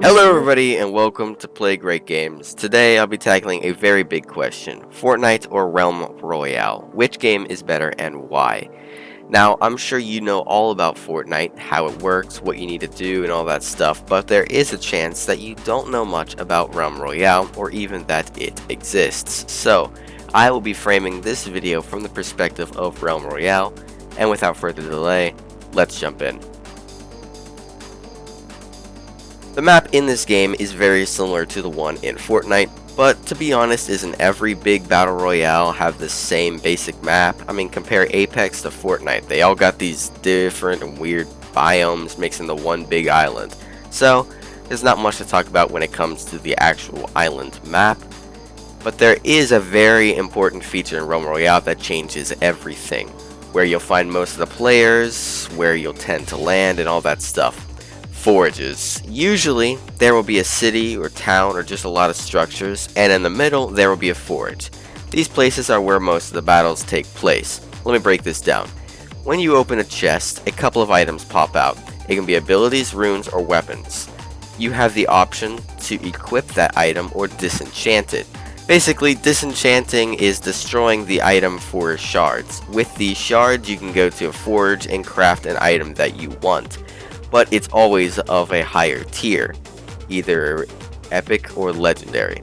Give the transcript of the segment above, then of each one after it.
Hello everybody and welcome to Play Great Games. Today I'll be tackling a very big question. Fortnite or Realm Royale? Which game is better and why? Now, I'm sure you know all about Fortnite, how it works, what you need to do, and all that stuff, but there is a chance that you don't know much about Realm Royale, or even that it exists. So, I will be framing this video from the perspective of Realm Royale, and without further delay, let's jump in. The map in this game is very similar to the one in Fortnite, but to be honest, isn't every big battle royale have the same basic map? I mean, compare Apex to Fortnite. They all got these different and weird biomes mixed into one big island. So, there's not much to talk about when it comes to the actual island map. But there is a very important feature in Realm Royale that changes everything. Where you'll find most of the players, where you'll tend to land, and all that stuff. Forages. Usually, there will be a city or town or just a lot of structures, and in the middle, there will be a forage. These places are where most of the battles take place. Let me break this down. When you open a chest, a couple of items pop out. It can be abilities, runes, or weapons. You have the option to equip that item or disenchant it. Basically, disenchanting is destroying the item for shards. With these shards, you can go to a forge and craft an item that you want. But it's always of a higher tier, either epic or legendary.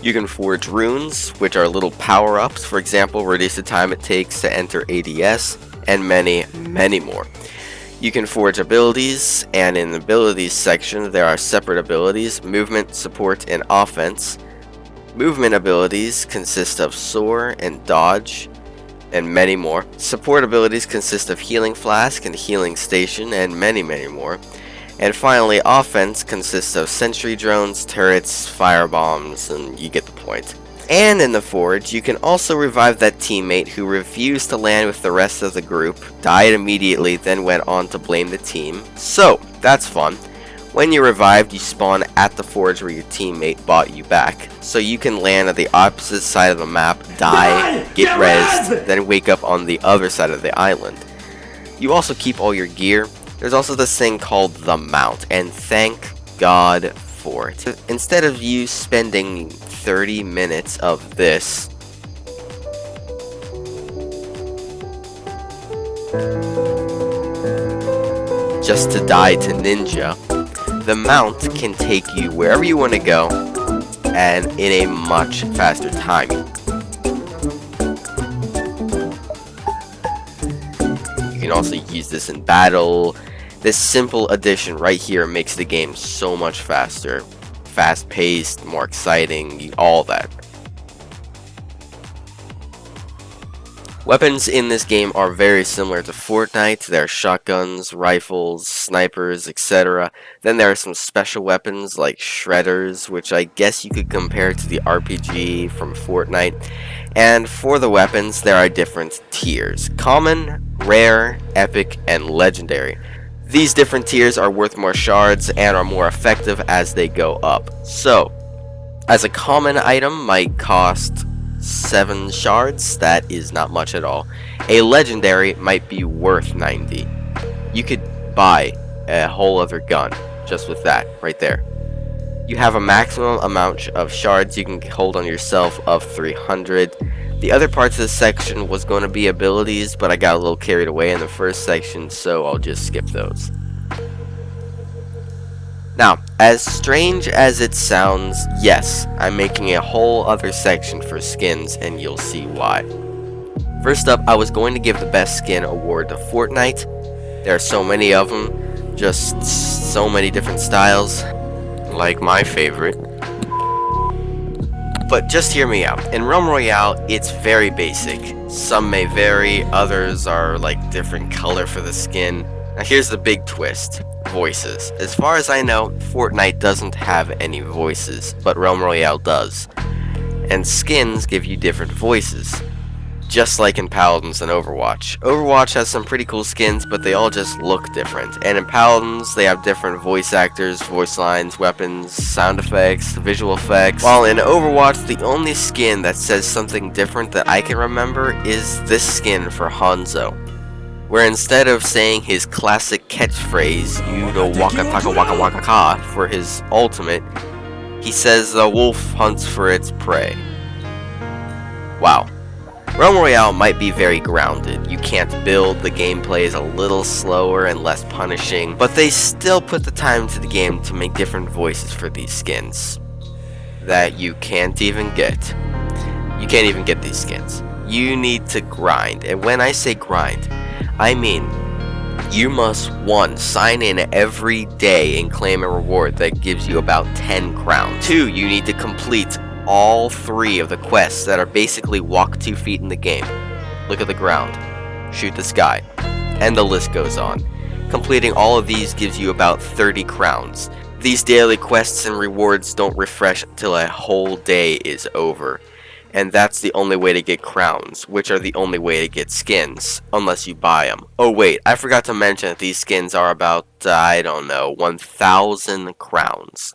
You can forge runes, which are little power-ups, for example, reduce the time it takes to enter ADS, and many, many more. You can forge abilities, and in the abilities section there are separate abilities, movement, support, and offense. Movement abilities consist of soar and dodge, and many more. Support abilities consist of healing flask and healing station, and many more. And finally, offense consists of sentry drones, turrets, fire bombs, and you get the point. And in the forge, you can also revive that teammate who refused to land with the rest of the group, died immediately, then went on to blame the team. So, that's fun. When you're revived, you spawn at the forge where your teammate bought you back. So you can land at the opposite side of the map, die, get rezzed, then wake up on the other side of the island. You also keep all your gear. There's also this thing called the mount, and thank God for it. Instead of you spending 30 minutes of this just to die to ninja, the mount can take you wherever you want to go, and in a much faster time. You can also use this in battle. This simple addition right here makes the game so much faster. Fast-paced, more exciting, all that. Weapons in this game are very similar to Fortnite. There are shotguns, rifles, snipers, etc. Then there are some special weapons like shredders, which I guess you could compare to the RPG from Fortnite. And for the weapons, there are different tiers: common, rare, epic, and legendary. These different tiers are worth more shards and are more effective as they go up. So, as a common item might cost 7 shards, that is not much at all. A legendary might be worth 90. You could buy a whole other gun just with that right there. You have a maximum amount of shards you can hold on yourself of 300. The other parts of this section was going to be abilities, but I got a little carried away in the first section, so I'll just skip those. Now, as strange as it sounds, yes, I'm making a whole other section for skins, and you'll see why. First up, I was going to give the best skin award to Fortnite. There are so many of them, just so many different styles, like my favorite. But just hear me out. In Realm Royale, it's very basic. Some may vary, others are like different color for the skin. Now here's the big twist. Voices. As far as I know, Fortnite doesn't have any voices, but Realm Royale does. And skins give you different voices. Just like in Paladins and Overwatch. Overwatch has some pretty cool skins, but they all just look different. And in Paladins, they have different voice actors, voice lines, weapons, sound effects, visual effects. While in Overwatch, the only skin that says something different that I can remember is this skin for Hanzo. where instead of saying his classic catchphrase, you know, waka taka waka waka ka, for his ultimate, he says the wolf hunts for its prey. Wow. Realm Royale might be very grounded. You can't build, the gameplay is a little slower and less punishing, but they still put the time into the game to make different voices for these skins that you can't even get. You can't even get these skins. You need to grind, and when I say grind, I mean you must 1. Sign in every day and claim a reward that gives you about 10 crowns. 2. You need to complete all 3 of the quests that are basically walk 2 feet in the game. Look at the ground, shoot the sky, and the list goes on. Completing all of these gives you about 30 crowns. These daily quests and rewards don't refresh until a whole day is over. And that's the only way to get crowns, which are the only way to get skins, unless you buy them. Oh wait, I forgot to mention that these skins are about, I don't know, 1,000 crowns.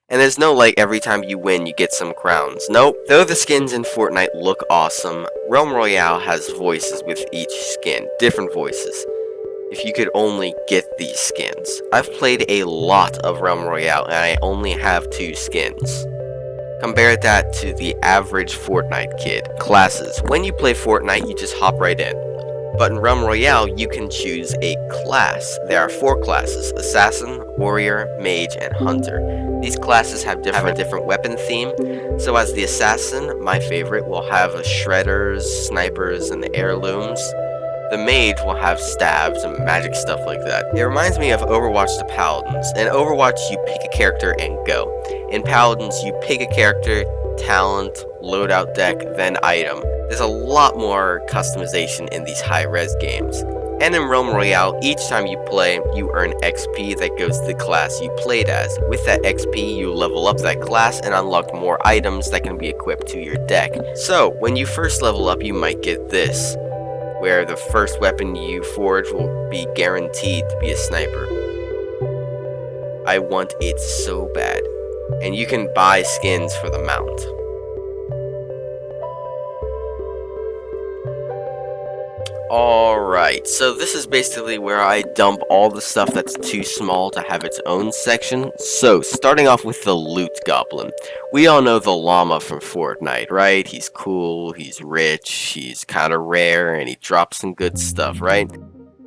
And there's no like every time you win you get some crowns. Nope. Though the skins in Fortnite look awesome, Realm Royale has voices with each skin, different voices. If you could only get these skins. I've played a lot of Realm Royale and I only have 2 skins. Compare that to the average Fortnite kid. Classes. When you play Fortnite, you just hop right in. But in Realm Royale, you can choose a class. There are 4 classes: Assassin, Warrior, Mage, and Hunter. These classes have a different weapon theme. So as the Assassin, my favorite, will have shredders, snipers, and heirlooms. The Mage will have stabs and magic stuff like that. It reminds me of Overwatch to Paladins. In Overwatch, you pick a character and go. In Paladins, you pick a character, talent, loadout deck, then item. There's a lot more customization in these high-res games. And in Realm Royale, each time you play, you earn XP that goes to the class you played as. With that XP, you level up that class and unlock more items that can be equipped to your deck. So, when you first level up, you might get this, where the first weapon you forge will be guaranteed to be a sniper. I want it so bad. And you can buy skins for the mount. Alright, so this is basically where I dump all the stuff that's too small to have its own section. So, starting off with the Loot Goblin. We all know the llama from Fortnite, right? He's cool, he's rich, he's kinda rare, and he drops some good stuff, right?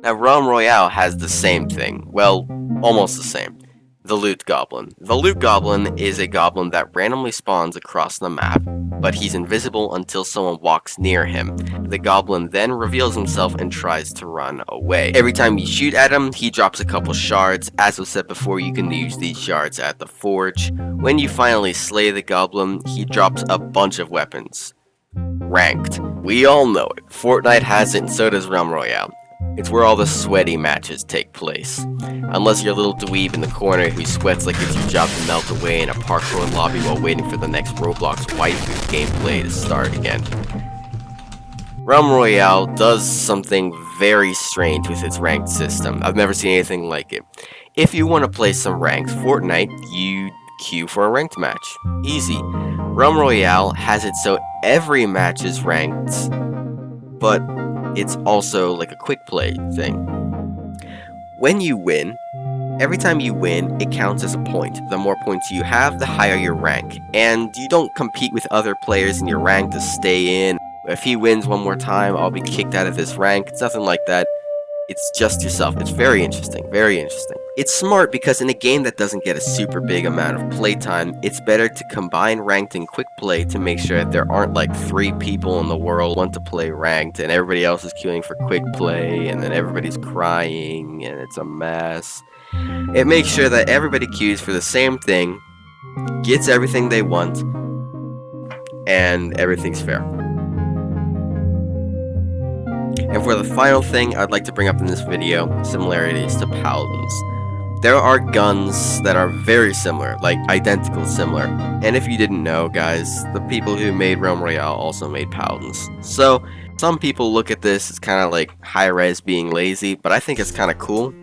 Now, Realm Royale has the same thing. Well, almost the same. The Loot Goblin. The Loot Goblin is a goblin that randomly spawns across the map, but he's invisible until someone walks near him. The goblin then reveals himself and tries to run away. Every time you shoot at him, he drops a couple shards. As was said before, you can use these shards at the forge. When you finally slay the goblin, he drops a bunch of weapons. Ranked. We all know it. Fortnite has it and so does Realm Royale. It's where all the sweaty matches take place. Unless you're a little dweeb in the corner who sweats like it's your job to melt away in a parkour lobby while waiting for the next Roblox waifu gameplay to start again. Realm Royale does something very strange with its ranked system. I've never seen anything like it. If you want to play some ranked Fortnite, you queue for a ranked match. Easy. Realm Royale has it so every match is ranked, but it's also like a quick play thing. When you win, every time you win, it counts as a point. The more points you have, the higher your rank. And you don't compete with other players in your rank to stay in. If he wins one more time, I'll be kicked out of this rank. It's nothing like that. It's just yourself. It's very interesting, very interesting. It's smart because in a game that doesn't get a super big amount of playtime, it's better to combine ranked and quick play to make sure that there aren't like 3 people in the world who want to play ranked and everybody else is queuing for quick play and then everybody's crying and it's a mess. It makes sure that everybody queues for the same thing, gets everything they want, and everything's fair. And for the final thing I'd like to bring up in this video, similarities to Paladins. There are guns that are very similar, like identical similar. And if you didn't know, guys, the people who made Realm Royale also made Paladins. So, some people look at this as kind of like high-res being lazy, but I think it's kind of cool.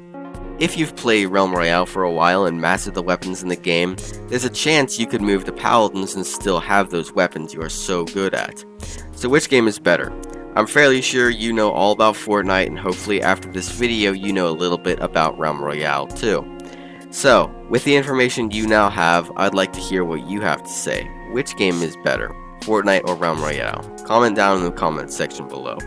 If you've played Realm Royale for a while and mastered the weapons in the game, there's a chance you could move to Paladins and still have those weapons you are so good at. So which game is better? I'm fairly sure you know all about Fortnite, and hopefully after this video you know a little bit about Realm Royale too. So, with the information you now have, I'd like to hear what you have to say. Which game is better, Fortnite or Realm Royale? Comment down in the comments section below.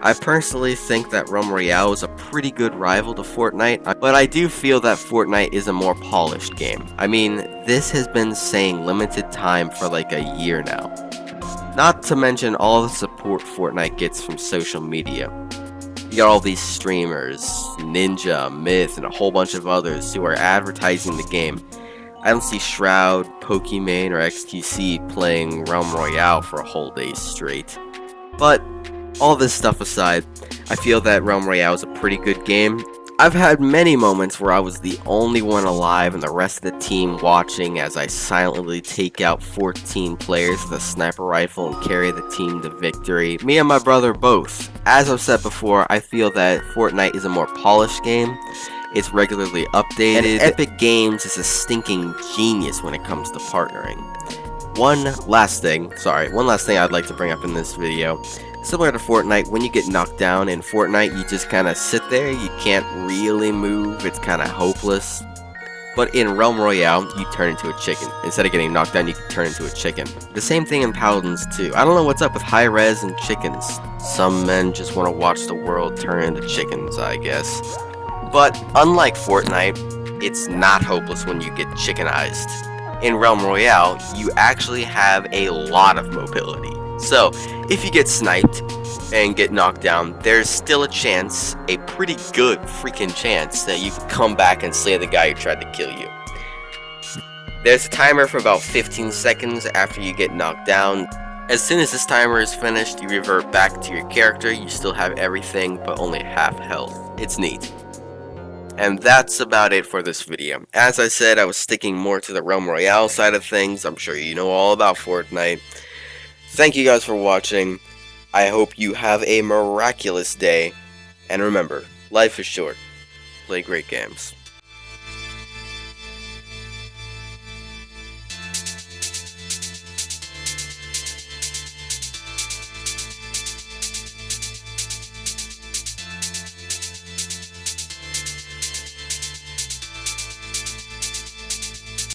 I personally think that Realm Royale is a pretty good rival to Fortnite, but I do feel that Fortnite is a more polished game. I mean, this has been saying limited time for like a year now. Not to mention all the support Fortnite gets from social media. You got all these streamers, Ninja, Myth, and a whole bunch of others who are advertising the game. I don't see Shroud, Pokimane, or XQC playing Realm Royale for a whole day straight. But all this stuff aside, I feel that Realm Royale is a pretty good game. I've had many moments where I was the only one alive and the rest of the team watching as I silently take out 14 players with a sniper rifle and carry the team to victory. Me and my brother both. As I've said before, I feel that Fortnite is a more polished game. It's regularly updated, and Epic Games is a stinking genius when it comes to partnering. One last thing I'd like to bring up in this video. Similar to Fortnite, when you get knocked down in Fortnite, you just kind of sit there, you can't really move, it's kind of hopeless. But in Realm Royale, you turn into a chicken. Instead of getting knocked down, you can turn into a chicken. The same thing in Paladins too. I don't know what's up with high res and chickens. Some men just want to watch the world turn into chickens, I guess. But unlike Fortnite, it's not hopeless when you get chickenized. In Realm Royale, you actually have a lot of mobility. So, if you get sniped and get knocked down, there's still a chance, a pretty good freaking chance, that you can come back and slay the guy who tried to kill you. There's a timer for about 15 seconds after you get knocked down. As soon as this timer is finished, you revert back to your character. You still have everything, but only half health. It's neat. And that's about it for this video. As I said, I was sticking more to the Realm Royale side of things. I'm sure you know all about Fortnite. Thank you guys for watching. I hope you have a miraculous day. And remember, life is short. Play great games.